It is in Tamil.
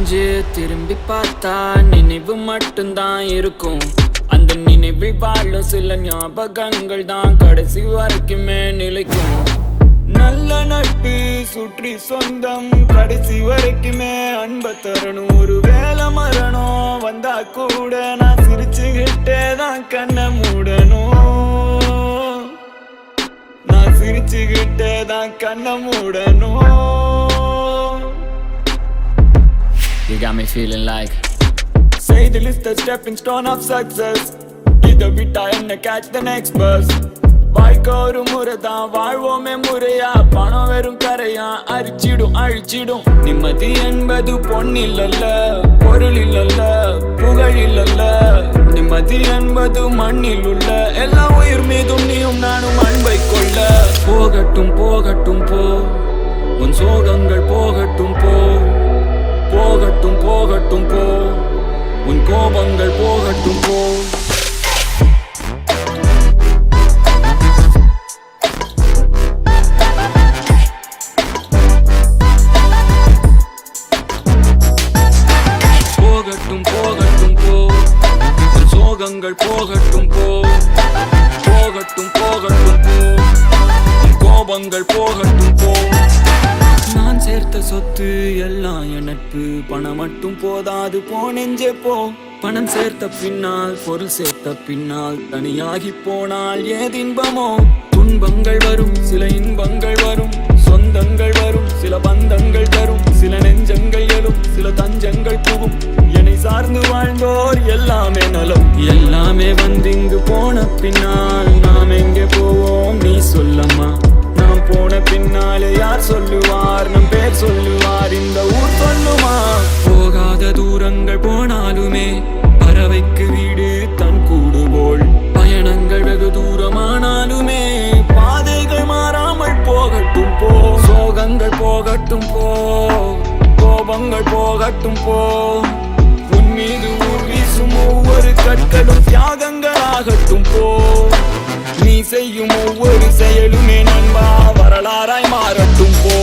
குனிஞ்சு திரும்பி பார்த்தா நினைவு மட்டும்தான் இருக்கும். அந்த நினைவில் வாழும் சில ஞாபகங்கள் தான் கடைசி வரைக்குமே நிலைக்கும். நல்ல நட்பு சுற்றி சொந்தம் கடைசி வரைக்குமே அன்பை தரணும். ஒரு வேலை மரணம் வந்தா கூட நான் சிரிச்சுக்கிட்டே தான் கண்ணை மூடணும். நான் சிரிச்சுக்கிட்டே தான் கண்ணை மூடணும். You got me feeling like say the list the stepping stone of success. இதை விட்டா என்ன catch the next bus. வாழ்க்கை ஒரு முறைதான் வாழ்வோமே முறையா. பணம் வெறும் கரையா அரிச்சிடும் அழிச்சிடும். நிம்மதி என்பது பொன்னில்லல்ல பொருளில்லல்ல புகழில்லல்ல. நிம்மதி என்பது மண்ணில் உள்ள எல்லா உயிர் மீதும் நீயும் நானும் அன்பை கொள்ள. போகட்டும் போகட்டும் போ உன் சோகங்கள் போகட்டும் போ. போகட்டும் போகட்டும் போ உன் கோபங்கள் போகட்டும் போ. போகட்டும் போகட்டும் போ உன் சோகங்கள் போகட்டும் போ. போகட்டும் போகட்டும் போ உன் கோபங்கள் போகட்டும் போ. நான் சேர்த்த சொத்து எல்லாம் என் நட்பு. பணம் மட்டும் போதாது போ நெஞ்சே போ. பணம் சேர்த்த பின்னால் பொருள் சேர்த்த பின்னால் தனியாகி போனால் ஏதின்பமோ. துன்பங்கள் வரும் சில இன்பங்கள் வரும். சொந்தங்கள் வரும் சில பந்தங்கள் தரும். சில நெஞ்சங்கள் எழும் சில தஞ்சங்கள் புகும். என்னை சார்ந்து வாழ்ந்தோர் எல்லாமே நலம். எல்லாமே வந்திங்கு போன பின்னால் நாம் எங்கே போவோம் நீ சொல்லம்மா. நாம் போன பின்னாலே யார் சொல்லுவார் நம் பேர் சொல்லுவார் இந்த ஊர் சொல்லுமா. போகாத தூரங்கள் போனாலுமே பறவைக்கு வீடு தன் கூடு போல். பயணங்கள் வெகு தூரமானாலுமே பாதைகள் மாறாமல் போகட்டும் போ. சோகங்கள் போகட்டும் போ கோபங்கள் போகட்டும் போ. உன் மீது ஊர் வீசும் ஒவ்வொரு கற்களும் தியாகங்கள் ஆகட்டும் போ. நீ செய்யும் ஒவ்வொரு செயலுமே நண்பா வரலாறாய் மாறட்டும் போ.